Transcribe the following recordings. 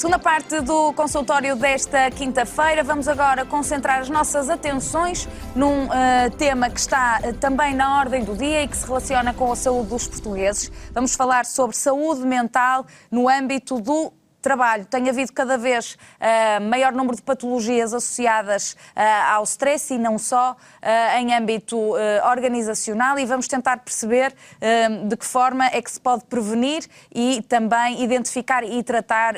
Segunda parte do consultório desta quinta-feira. Vamos agora concentrar as nossas atenções num tema que está também na ordem do dia e que se relaciona com a saúde dos portugueses. Vamos falar sobre saúde mental no âmbito do trabalho. Tem havido cada vez maior número de patologias associadas ao stress e não só em âmbito organizacional, e vamos tentar perceber de que forma é que se pode prevenir e também identificar e tratar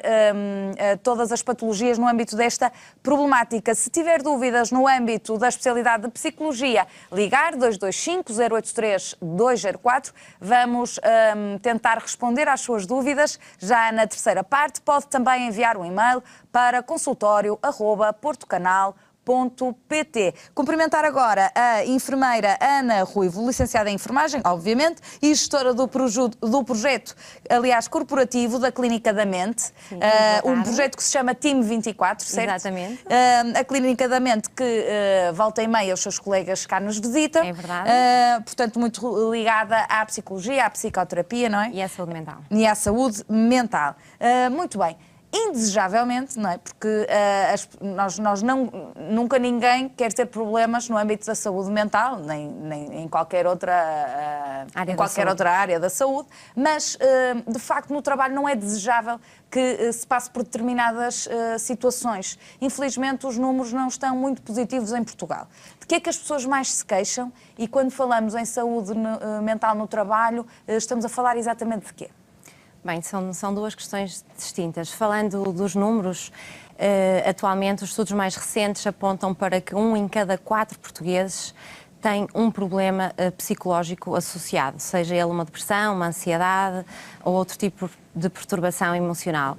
todas as patologias no âmbito desta problemática. Se tiver dúvidas no âmbito da especialidade de psicologia, ligar 225-083-204. Vamos tentar responder às suas dúvidas já na terceira parte. Pode também enviar um e-mail para consultorio@portocanal.pt. Cumprimentar agora a enfermeira Ana Ruivo, licenciada em enfermagem, obviamente, e gestora do projeto, aliás, corporativo da Clínica da Mente. Sim, um projeto que se chama Team 24, certo? Exatamente. A Clínica da Mente que volta e meia os seus colegas cá nos visitam. É verdade. Portanto, muito ligada à psicologia, à psicoterapia, não é? E à saúde mental. E à saúde mental. Muito bem. Indesejavelmente, não é? Porque nunca ninguém quer ter problemas no âmbito da saúde mental, nem em qualquer outra área da saúde, mas de facto no trabalho não é desejável que se passe por determinadas situações. Infelizmente os números não estão muito positivos em Portugal. De que é que as pessoas mais se queixam? E quando falamos em saúde mental no trabalho, estamos a falar exatamente de quê? Bem, são duas questões distintas. Falando dos números, atualmente os estudos mais recentes apontam para que 1 em cada 4 portugueses tem um problema psicológico associado, seja ele uma depressão, uma ansiedade ou outro tipo de perturbação emocional.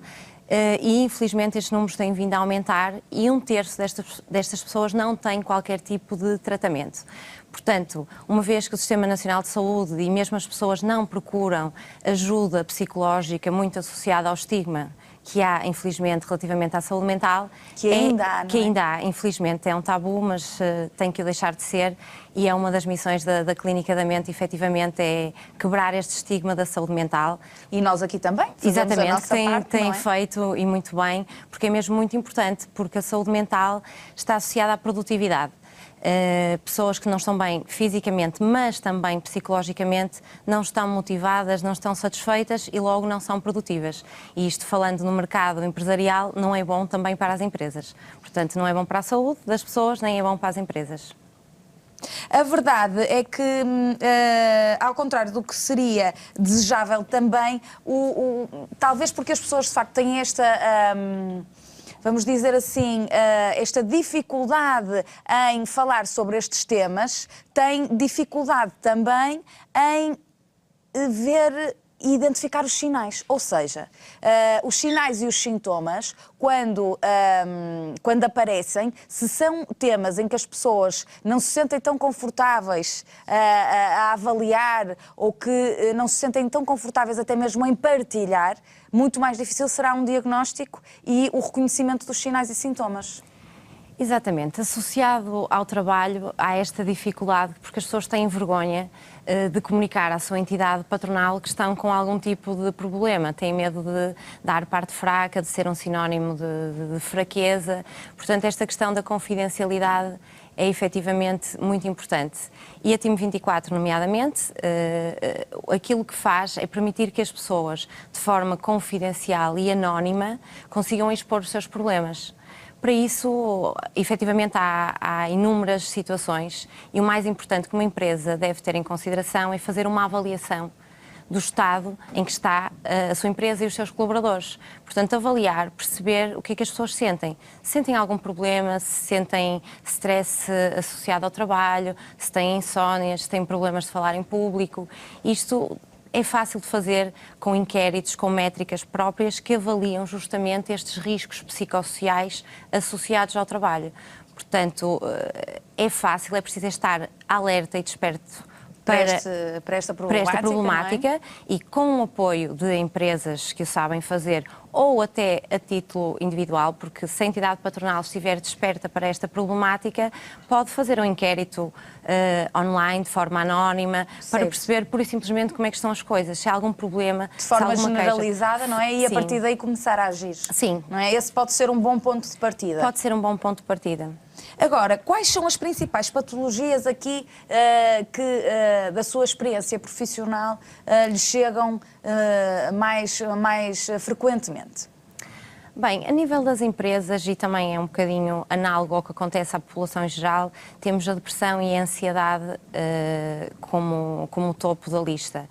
E infelizmente estes números têm vindo a aumentar e 1/3 destas pessoas não têm qualquer tipo de tratamento. Portanto, uma vez que o Sistema Nacional de Saúde e mesmo as pessoas não procuram ajuda psicológica muito associada ao estigma que há, infelizmente, relativamente à saúde mental, que ainda há, infelizmente, é um tabu, mas tem que o deixar de ser, e é uma das missões da Clínica da Mente, efetivamente, é quebrar este estigma da saúde mental. E nós aqui também fazemos exatamente, a nossa parte, tem não é? feito, e muito bem, porque é mesmo muito importante, porque a saúde mental está associada à produtividade. Pessoas que não estão bem fisicamente, mas também psicologicamente, não estão motivadas, não estão satisfeitas e logo não são produtivas. E isto, falando no mercado empresarial, não é bom também para as empresas. Portanto, não é bom para a saúde das pessoas, nem é bom para as empresas. A verdade é que, ao contrário do que seria desejável também, talvez porque as pessoas de facto têm esta... vamos dizer assim, esta dificuldade em falar sobre estes temas, tem dificuldade também em ver e identificar os sinais. Ou seja, os sinais e os sintomas, quando aparecem, se são temas em que as pessoas não se sentem tão confortáveis a avaliar ou que não se sentem tão confortáveis até mesmo em partilhar, muito mais difícil será um diagnóstico e o reconhecimento dos sinais e sintomas. Exatamente. Associado ao trabalho há esta dificuldade, porque as pessoas têm vergonha de comunicar à sua entidade patronal que estão com algum tipo de problema, têm medo de dar parte fraca, de ser um sinónimo de fraqueza. Portanto, esta questão da confidencialidade é efetivamente muito importante. E a Team 24, nomeadamente, aquilo que faz é permitir que as pessoas, de forma confidencial e anónima, consigam expor os seus problemas. Para isso, efetivamente, há inúmeras situações e o mais importante que uma empresa deve ter em consideração é fazer uma avaliação do estado em que está a sua empresa e os seus colaboradores. Portanto, avaliar, perceber o que é que as pessoas sentem. Se sentem algum problema, se sentem stress associado ao trabalho, se têm insónias, se têm problemas de falar em público. Isto é fácil de fazer com inquéritos, com métricas próprias que avaliam justamente estes riscos psicossociais associados ao trabalho. Portanto, é fácil, é preciso estar alerta e desperto para esta problemática, não é? E com o apoio de empresas que o sabem fazer ou até a título individual, porque se a entidade patronal estiver desperta para esta problemática, pode fazer um inquérito online, de forma anónima, para perceber pura e simplesmente como é que estão as coisas, se há algum problema, de forma se há alguma generalizada, queixa. não é? E a Sim. partir daí começar a agir. Sim. Não é? Esse pode ser um bom ponto de partida. Pode ser um bom ponto de partida. Agora, quais são as principais patologias aqui que, da sua experiência profissional, lhe chegam mais frequentemente? Bem, a nível das empresas, e também é um bocadinho análogo ao que acontece à população em geral, temos a depressão e a ansiedade como o topo da lista.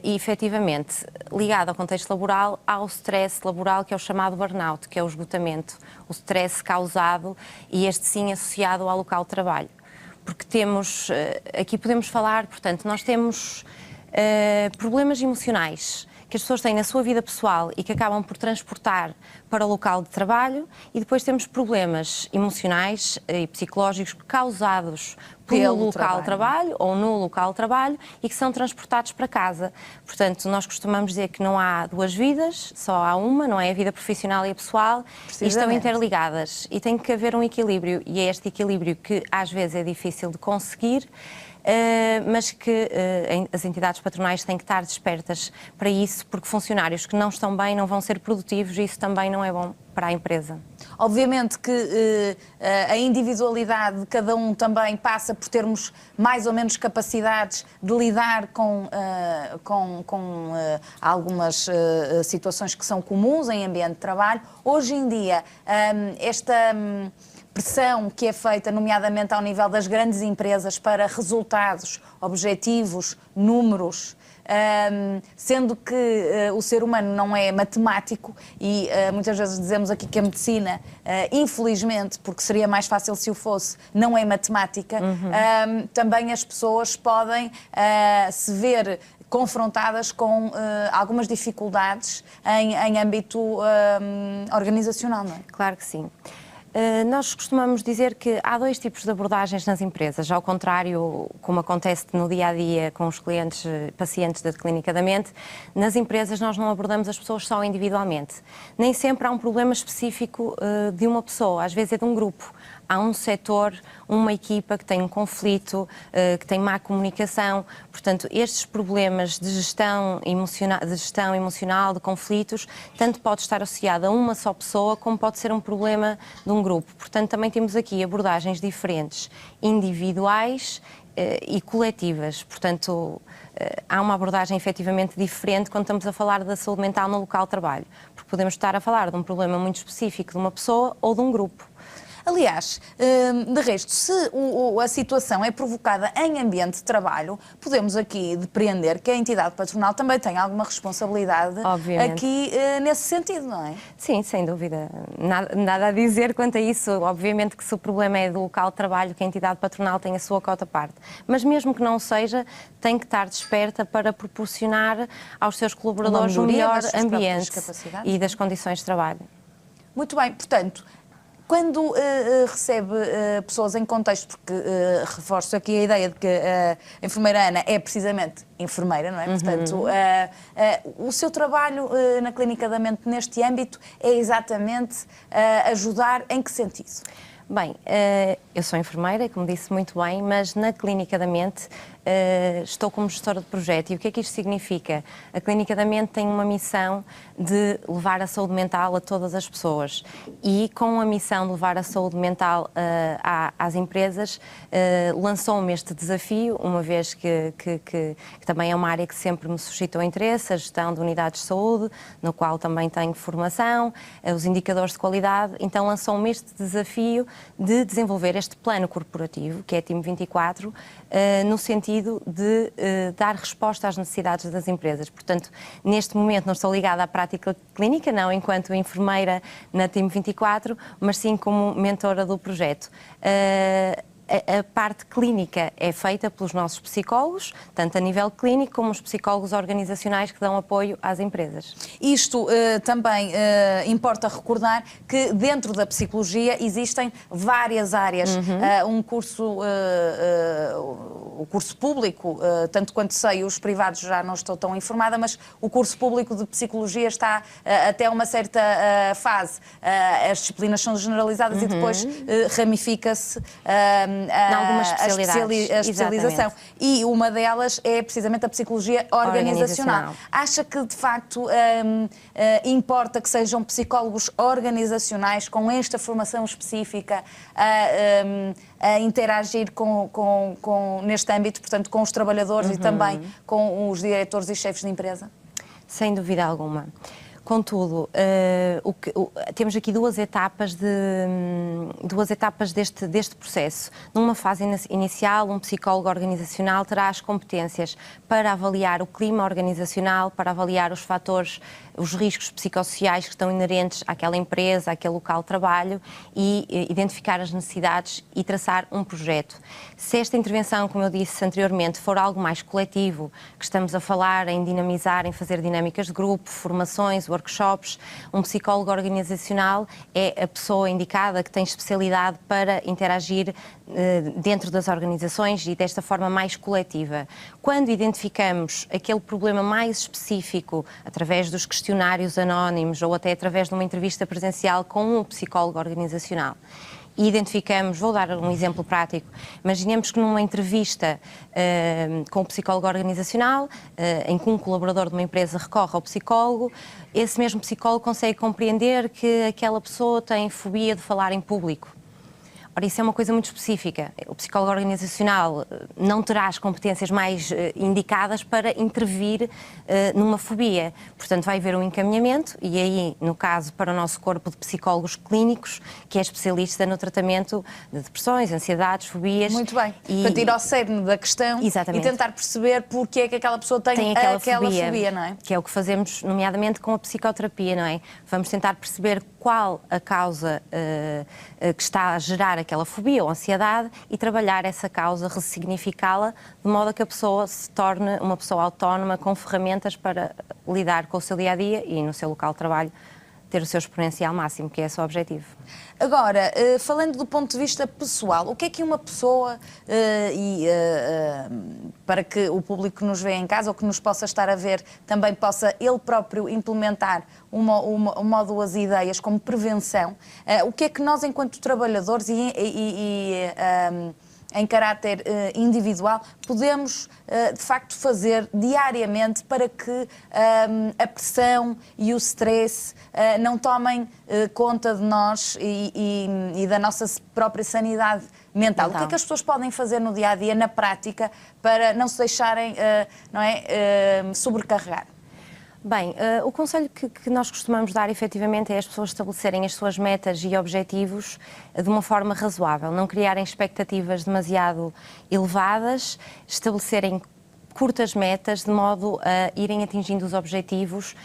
E, efetivamente, ligado ao contexto laboral, há o stress laboral, que é o chamado burnout, que é o esgotamento, o stress causado e este sim associado ao local de trabalho. Porque temos, aqui podemos falar, portanto, nós temos problemas emocionais que as pessoas têm na sua vida pessoal e que acabam por transportar para o local de trabalho, e depois temos problemas emocionais e psicológicos causados pelo local de trabalho ou no local de trabalho e que são transportados para casa. Portanto, nós costumamos dizer que não há duas vidas, só há uma, não é? A vida profissional e a pessoal, e estão interligadas. E tem que haver um equilíbrio, e é este equilíbrio que às vezes é difícil de conseguir, mas que as entidades patronais têm que estar despertas para isso, porque funcionários que não estão bem não vão ser produtivos e isso também não é bom para a empresa. Obviamente que a individualidade de cada um também passa por termos mais ou menos capacidades de lidar com algumas situações que são comuns em ambiente de trabalho. Hoje em dia, esta pressão que é feita, nomeadamente ao nível das grandes empresas, para resultados, objetivos, números, sendo que o ser humano não é matemático e muitas vezes dizemos aqui que a medicina, infelizmente, porque seria mais fácil se o fosse, não é matemática, também as pessoas podem se ver confrontadas com algumas dificuldades em âmbito organizacional, não é? Claro que sim. Nós costumamos dizer que há dois tipos de abordagens nas empresas, ao contrário, como acontece no dia-a-dia com os clientes, pacientes da Clínica da Mente, nas empresas nós não abordamos as pessoas só individualmente. Nem sempre há um problema específico de uma pessoa, às vezes é de um grupo. Há um setor, uma equipa que tem um conflito, que tem má comunicação. Portanto, estes problemas de gestão emocional, de conflitos, tanto pode estar associado a uma só pessoa, como pode ser um problema de um grupo. Portanto, também temos aqui abordagens diferentes, individuais e coletivas. Portanto, há uma abordagem efetivamente diferente quando estamos a falar da saúde mental no local de trabalho, porque podemos estar a falar de um problema muito específico de uma pessoa ou de um grupo. Aliás, de resto, se a situação é provocada em ambiente de trabalho, podemos aqui depreender que a entidade patronal também tem alguma responsabilidade aqui nesse sentido, não é? Sim, sem dúvida. Nada a dizer quanto a isso. Obviamente que se o problema é do local de trabalho, que a entidade patronal tem a sua cota à parte. Mas mesmo que não seja, tem que estar desperta para proporcionar aos seus colaboradores um melhor ambiente e das condições de trabalho. Muito bem, portanto, quando recebe pessoas em contexto, porque reforço aqui a ideia de que a enfermeira Ana é precisamente enfermeira, não é? Portanto, o seu trabalho na Clínica da Mente neste âmbito é exatamente ajudar em que sentido? Bem, eu sou enfermeira, como disse muito bem, mas na Clínica da Mente estou como gestora de projeto. E o que é que isto significa? A Clínica da Mente tem uma missão de levar a saúde mental a todas as pessoas. E com a missão de levar a saúde mental às empresas, lançou-me este desafio, uma vez que também é uma área que sempre me suscitou interesse, a gestão de unidades de saúde, no qual também tenho formação, os indicadores de qualidade. Então lançou-me este desafio de desenvolver este plano corporativo, que é Time 24, no sentido de dar resposta às necessidades das empresas. Portanto, neste momento não estou ligada à prática clínica, não enquanto enfermeira na Time 24, mas sim como mentora do projeto. A parte clínica é feita pelos nossos psicólogos, tanto a nível clínico como os psicólogos organizacionais que dão apoio às empresas. Isto também importa recordar que dentro da psicologia existem várias áreas. Um curso o curso público, tanto quanto sei, os privados já não estou tão informada, mas o curso público de Psicologia está até uma certa fase. As disciplinas são generalizadas e depois ramifica-se a especialização. E uma delas é precisamente a Psicologia organizacional. Acha que, de facto, importa que sejam psicólogos organizacionais com esta formação específica a interagir neste âmbito, portanto, com os trabalhadores e também com os diretores e chefes de empresa? Sem dúvida alguma. Contudo, temos aqui duas etapas deste processo. Numa fase inicial, um psicólogo organizacional terá as competências para avaliar o clima organizacional, para avaliar os fatores, os riscos psicossociais que estão inerentes àquela empresa, àquele local de trabalho e identificar as necessidades e traçar um projeto. Se esta intervenção, como eu disse anteriormente, for algo mais coletivo, que estamos a falar em dinamizar, em fazer dinâmicas de grupo, formações, workshops, um psicólogo organizacional é a pessoa indicada que tem especialidade para interagir dentro das organizações e desta forma mais coletiva. Quando identificamos aquele problema mais específico através dos questionários anónimos ou até através de uma entrevista presencial com um psicólogo organizacional, e identificamos, vou dar um exemplo prático, imaginemos que numa entrevista com um psicólogo organizacional, em que um colaborador de uma empresa recorre ao psicólogo, esse mesmo psicólogo consegue compreender que aquela pessoa tem fobia de falar em público. Ora, isso é uma coisa muito específica. O psicólogo organizacional não terá as competências mais indicadas para intervir numa fobia. Portanto, vai haver um encaminhamento e aí, no caso, para o nosso corpo de psicólogos clínicos, que é especialista no tratamento de depressões, ansiedades, fobias. Muito bem. Portanto, ir ao cerne da questão. Exatamente. E tentar perceber porque é que aquela pessoa tem aquela fobia, não é? Que é o que fazemos, nomeadamente, com a psicoterapia, não é? Vamos tentar perceber qual a causa que está a gerar aquela fobia ou ansiedade e trabalhar essa causa, ressignificá-la, de modo a que a pessoa se torne uma pessoa autónoma com ferramentas para lidar com o seu dia-a-dia e no seu local de trabalho ter o seu exponencial máximo, que é esse o objetivo. Agora, falando do ponto de vista pessoal, o que é que uma pessoa, para que o público que nos vê em casa ou que nos possa estar a ver também possa ele próprio implementar uma ou duas ideias como prevenção, o que é que nós, enquanto trabalhadores em caráter individual, podemos, de facto, fazer diariamente para que a pressão e o stress não tomem conta de nós e da nossa própria sanidade mental? O que é que as pessoas podem fazer no dia-a-dia, na prática, para não se deixarem sobrecarregar? Bem, o conselho que nós costumamos dar, efetivamente, é as pessoas estabelecerem as suas metas e objetivos de uma forma razoável, não criarem expectativas demasiado elevadas, estabelecerem curtas metas, de modo a irem atingindo os objetivos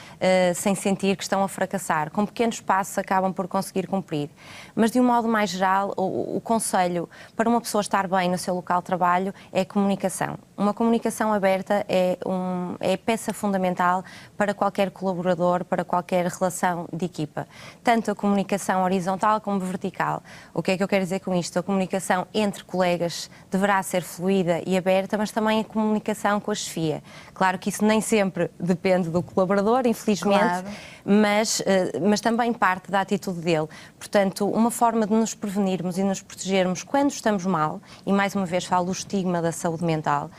sem sentir que estão a fracassar. Com pequenos passos acabam por conseguir cumprir. Mas, de um modo mais geral, o conselho para uma pessoa estar bem no seu local de trabalho é a comunicação. Uma comunicação aberta é peça fundamental para qualquer colaborador, para qualquer relação de equipa. Tanto a comunicação horizontal como vertical. O que é que eu quero dizer com isto? A comunicação entre colegas deverá ser fluida e aberta, mas também a comunicação com a chefia. Claro que isso nem sempre depende do colaborador, infelizmente, claro, mas também parte da atitude dele. Portanto, uma forma de nos prevenirmos e nos protegermos quando estamos mal, e mais uma vez falo do estigma da saúde mental,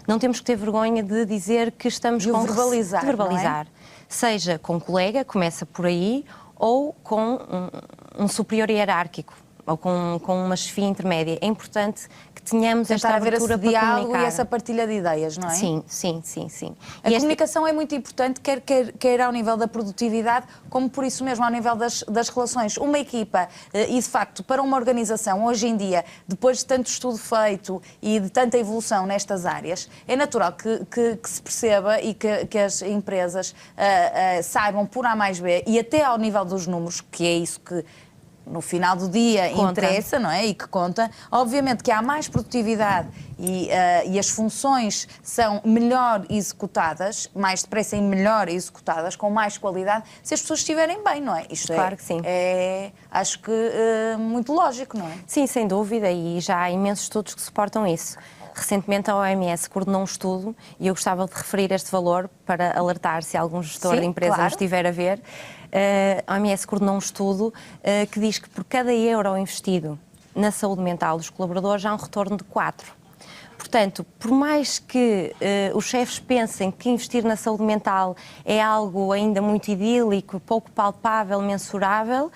não temos que ter vergonha de dizer que estamos com verbalizar, verbalizar. Seja com um colega, começa por aí, ou com um superior hierárquico, ou com uma chefia intermédia. É importante que tenhamos esta abertura para diálogo e essa partilha de ideias, não é? Sim. A comunicação é muito importante, quer ao nível da produtividade, como por isso mesmo ao nível das relações. Uma equipa, e de facto, para uma organização, hoje em dia, depois de tanto estudo feito e de tanta evolução nestas áreas, é natural que se perceba e que as empresas saibam por A mais B, e até ao nível dos números, que é isso que no final do dia interessa, não é? E que conta. Obviamente que há mais produtividade e as funções são melhor executadas, mais depressa e melhor executadas, com mais qualidade, se as pessoas estiverem bem, não é? Isto claro que sim. Acho que muito lógico, não é? Sim, sem dúvida, e já há imensos estudos que suportam isso. Recentemente a OMS coordenou um estudo e eu gostava de referir este valor para alertar se algum gestor de empresa nos estiver a ver. A OMS coordenou um estudo que diz que por cada euro investido na saúde mental dos colaboradores há um retorno de 4. Portanto, por mais que os chefes pensem que investir na saúde mental é algo ainda muito idílico, pouco palpável, mensurável,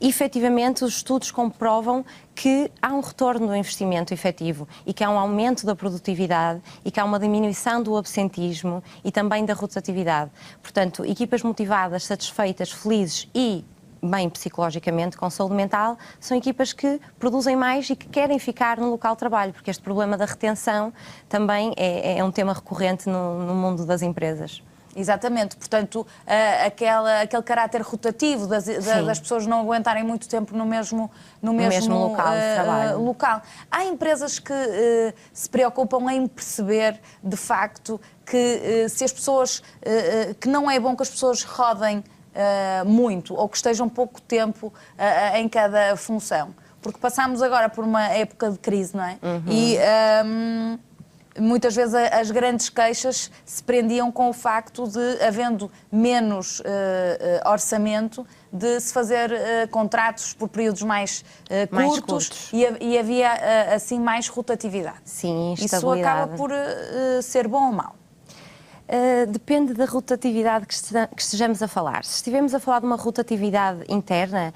efetivamente os estudos comprovam que há um retorno do investimento efetivo e que há um aumento da produtividade e que há uma diminuição do absentismo e também da rotatividade. Portanto, equipas motivadas, satisfeitas, felizes e bem psicologicamente, com saúde mental, são equipas que produzem mais e que querem ficar no local de trabalho, porque este problema da retenção também é um tema recorrente no mundo das empresas. Exatamente, portanto, aquele caráter rotativo das pessoas não aguentarem muito tempo no mesmo local de trabalho. Local. Há empresas que se preocupam em perceber, de facto, que se as pessoas, que não é bom que as pessoas rodem muito ou que estejam pouco tempo em cada função. Porque passámos agora por uma época de crise, não é? E muitas vezes as grandes queixas se prendiam com o facto de, havendo menos orçamento, de se fazer contratos por períodos mais curtos. E havia assim mais rotatividade. Sim, isso acaba por ser bom ou mau? Depende da rotatividade que estejamos a falar. Se estivermos a falar de uma rotatividade interna,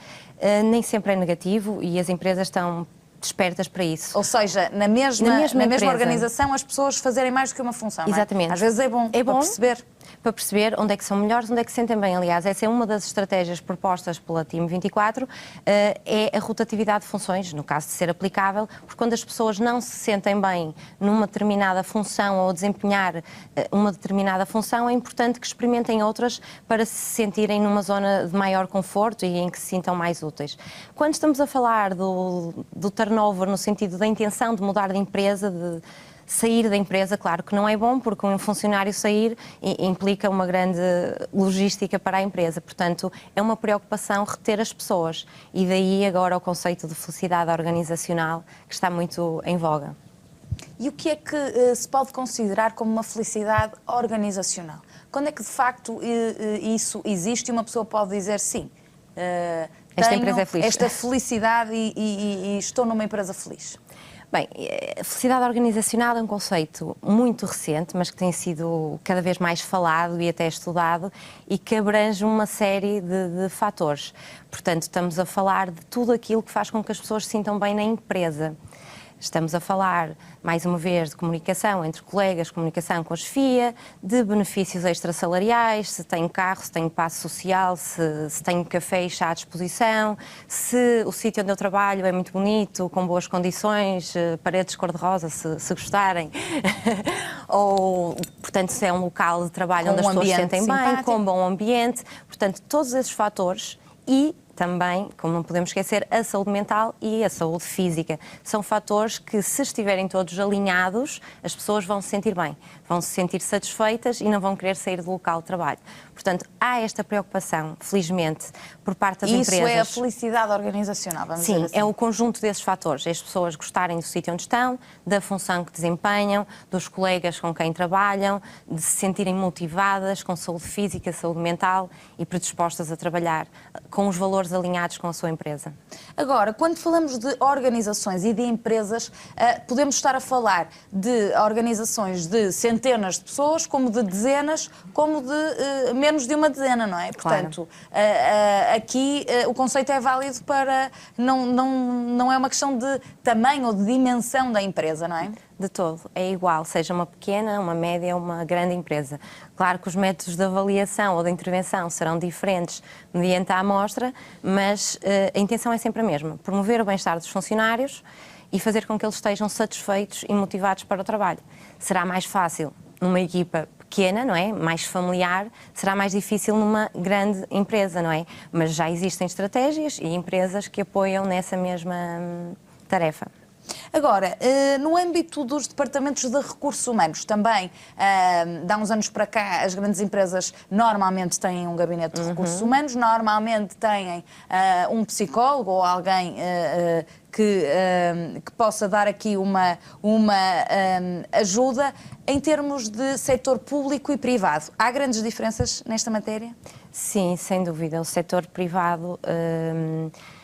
nem sempre é negativo e as empresas estão despertas para isso. Ou seja, na mesma organização, as pessoas fazerem mais do que uma função. Exatamente. Não é? Às vezes é bom para perceber onde é que são melhores, onde é que se sentem bem. Aliás, essa é uma das estratégias propostas pela Team 24, é a rotatividade de funções, no caso de ser aplicável, porque quando as pessoas não se sentem bem numa determinada função ou desempenhar uma determinada função, é importante que experimentem outras para se sentirem numa zona de maior conforto e em que se sintam mais úteis. Quando estamos a falar do turnover, no sentido da intenção de mudar de empresa, de sair da empresa, claro que não é bom, porque um funcionário sair implica uma grande logística para a empresa. Portanto, é uma preocupação reter as pessoas. E daí agora o conceito de felicidade organizacional, que está muito em voga. E o que é que se pode considerar como uma felicidade organizacional? Quando é que, de facto, isso existe e uma pessoa pode dizer sim, esta empresa é feliz. Esta felicidade e estou numa empresa feliz? Bem, a felicidade organizacional é um conceito muito recente, mas que tem sido cada vez mais falado e até estudado e que abrange uma série de fatores. Portanto, estamos a falar de tudo aquilo que faz com que as pessoas se sintam bem na empresa. Estamos a falar, mais uma vez, de comunicação entre colegas, comunicação com a chefia, de benefícios extrasalariais, se tenho carro, se tenho passe social, se tenho café e chá à disposição, se o sítio onde eu trabalho é muito bonito, com boas condições, paredes cor-de-rosa, se gostarem, ou, portanto, se é um local de trabalho onde as pessoas se sentem bem, com bom ambiente. Portanto, todos esses fatores e também, como não podemos esquecer, a saúde mental e a saúde física. São fatores que, se estiverem todos alinhados, as pessoas vão se sentir bem, vão se sentir satisfeitas e não vão querer sair do local de trabalho. Portanto, há esta preocupação, felizmente, por parte das empresas. Isso é a felicidade organizacional, vamos dizer assim. Sim, é o conjunto desses fatores. As pessoas gostarem do sítio onde estão, da função que desempenham, dos colegas com quem trabalham, de se sentirem motivadas, com saúde física, saúde mental e predispostas a trabalhar com os valores alinhados com a sua empresa. Agora, quando falamos de organizações e de empresas, podemos estar a falar de organizações de centenas de pessoas, como de dezenas, como de menos de uma dezena, não é? Claro. Portanto, aqui o conceito é válido para... Não é uma questão de tamanho ou de dimensão da empresa, não é? De todo, é igual, seja uma pequena, uma média ou uma grande empresa. Claro que os métodos de avaliação ou de intervenção serão diferentes mediante a amostra, mas a intenção é sempre a mesma, promover o bem-estar dos funcionários e fazer com que eles estejam satisfeitos e motivados para o trabalho. Será mais fácil numa equipa pequena, não é? Mais familiar, será mais difícil numa grande empresa, não é? Mas já existem estratégias e empresas que apoiam nessa mesma tarefa. Agora, no âmbito dos departamentos de recursos humanos, também, de há uns anos para cá, as grandes empresas normalmente têm um gabinete de recursos humanos, normalmente têm um psicólogo ou alguém que possa dar aqui uma ajuda. Em termos de setor público e privado, há grandes diferenças nesta matéria? Sim, sem dúvida. O setor privado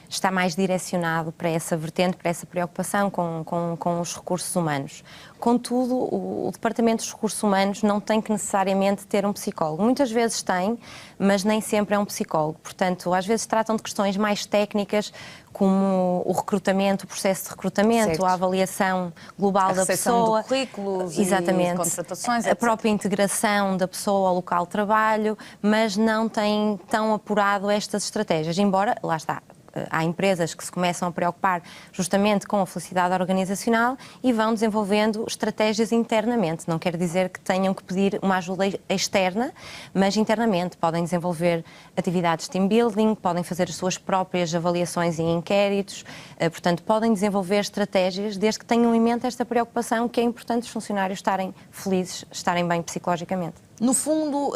está mais direcionado para essa vertente, para essa preocupação com os recursos humanos. Contudo, o Departamento dos Recursos Humanos não tem que necessariamente ter um psicólogo. Muitas vezes tem, mas nem sempre é um psicólogo. Portanto, às vezes tratam de questões mais técnicas, como o recrutamento, o processo de recrutamento, certo, a avaliação global da A recepção pessoa. de currículos Exatamente. e contratações, a etc. própria integração da pessoa ao local de trabalho, mas não tem tão apurado estas estratégias, embora, lá está, há empresas que se começam a preocupar justamente com a felicidade organizacional e vão desenvolvendo estratégias internamente. Não quer dizer que tenham que pedir uma ajuda externa, mas internamente podem desenvolver atividades de team building, podem fazer as suas próprias avaliações e inquéritos, portanto, podem desenvolver estratégias desde que tenham em mente esta preocupação que é importante os funcionários estarem felizes, estarem bem psicologicamente. No fundo,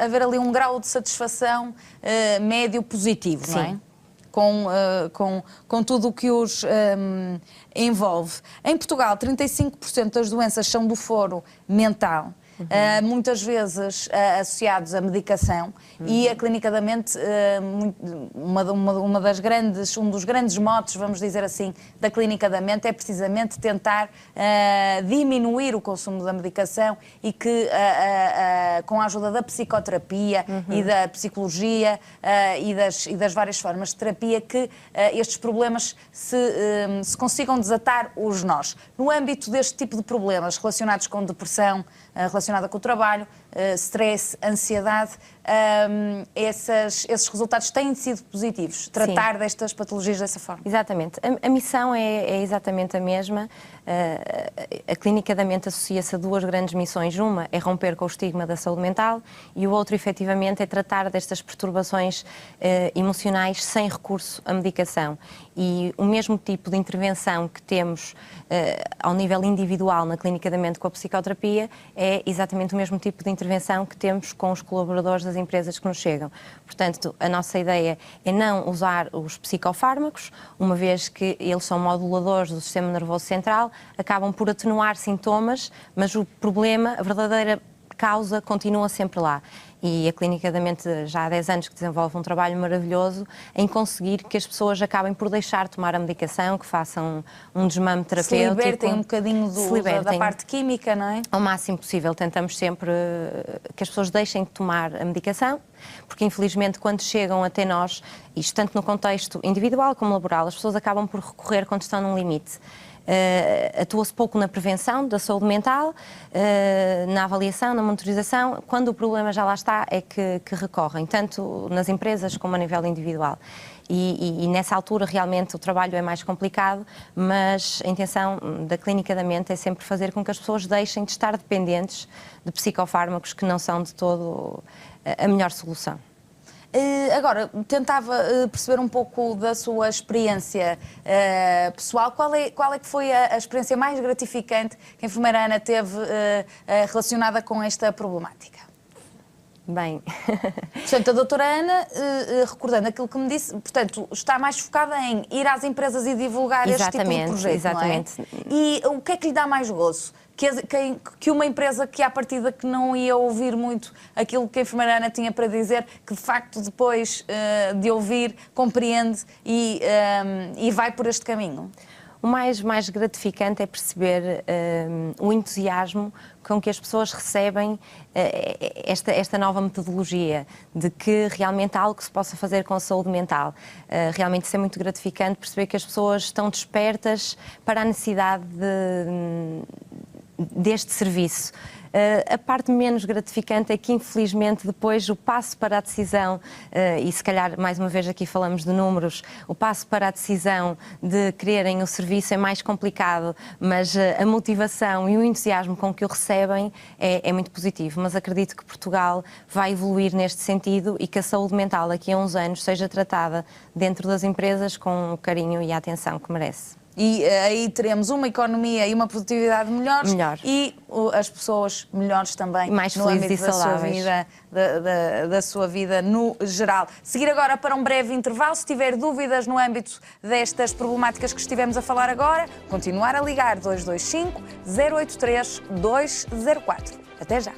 haver ali um grau de satisfação médio positivo, Sim. não é? Com tudo o que os envolve. Em Portugal, 35% das doenças são do foro mental. Muitas vezes associados à medicação, e a Clínica da Mente, um dos grandes motos, vamos dizer assim, da Clínica da Mente é precisamente tentar diminuir o consumo da medicação e que com a ajuda da psicoterapia e da psicologia e das várias formas de terapia que estes problemas se consigam desatar os nós. No âmbito deste tipo de problemas relacionados com depressão, relacionada com o trabalho, stress, ansiedade, esses resultados têm sido positivos, tratar destas patologias dessa forma. Exatamente. A missão é exatamente a mesma. A Clínica da Mente associa-se a duas grandes missões. Uma é romper com o estigma da saúde mental e o outro, efetivamente, é tratar destas perturbações emocionais sem recurso à medicação. E o mesmo tipo de intervenção que temos ao nível individual na Clínica da Mente com a psicoterapia é exatamente o mesmo tipo de intervenção que temos com os colaboradores das empresas que nos chegam. Portanto, a nossa ideia é não usar os psicofármacos, uma vez que eles são moduladores do sistema nervoso central, acabam por atenuar sintomas, mas o problema, a verdadeira causa, continua sempre lá. E a Clínica da Mente já há 10 anos que desenvolve um trabalho maravilhoso em conseguir que as pessoas acabem por deixar de tomar a medicação, que façam um desmame terapêutico. Se libertem um bocadinho da parte química, não é? Ao máximo possível. Tentamos sempre que as pessoas deixem de tomar a medicação, porque infelizmente quando chegam até nós, isto tanto no contexto individual como laboral, as pessoas acabam por recorrer quando estão num limite. Atua-se pouco na prevenção da saúde mental, na avaliação, na monitorização. Quando o problema já lá está, é que recorrem, tanto nas empresas como a nível individual. E nessa altura realmente o trabalho é mais complicado, mas a intenção da Clínica da Mente é sempre fazer com que as pessoas deixem de estar dependentes de psicofármacos que não são de todo a melhor solução. Agora, tentava perceber um pouco da sua experiência pessoal. Qual é que foi a experiência mais gratificante que a enfermeira Ana teve relacionada com esta problemática? Bem... Portanto, a doutora Ana, recordando aquilo que me disse, portanto, está mais focada em ir às empresas e divulgar este tipo de projeto, exatamente. não é? E o que é que lhe dá mais gozo? Que uma empresa que à partida que não ia ouvir muito aquilo que a enfermeira Ana tinha para dizer, que de facto depois de ouvir compreende e vai por este caminho? O mais gratificante é perceber o entusiasmo com que as pessoas recebem esta nova metodologia, de que realmente há algo que se possa fazer com a saúde mental. Realmente isso é muito gratificante, perceber que as pessoas estão despertas para a necessidade deste serviço. A parte menos gratificante é que, infelizmente, depois o passo para a decisão, e se calhar, mais uma vez aqui falamos de números, o passo para a decisão de quererem o serviço é mais complicado, mas a motivação e o entusiasmo com que o recebem é muito positivo. Mas acredito que Portugal vai evoluir neste sentido e que a saúde mental, daqui a uns anos, seja tratada dentro das empresas com o carinho e a atenção que merece. E aí teremos uma economia e uma produtividade melhores Melhor. e as pessoas melhores também Mais no felizes âmbito e da sua saudáveis. vida, da sua vida no geral. Seguir agora para um breve intervalo. Se tiver dúvidas no âmbito destas problemáticas que estivemos a falar agora, continuar a ligar 225 083 204. Até já.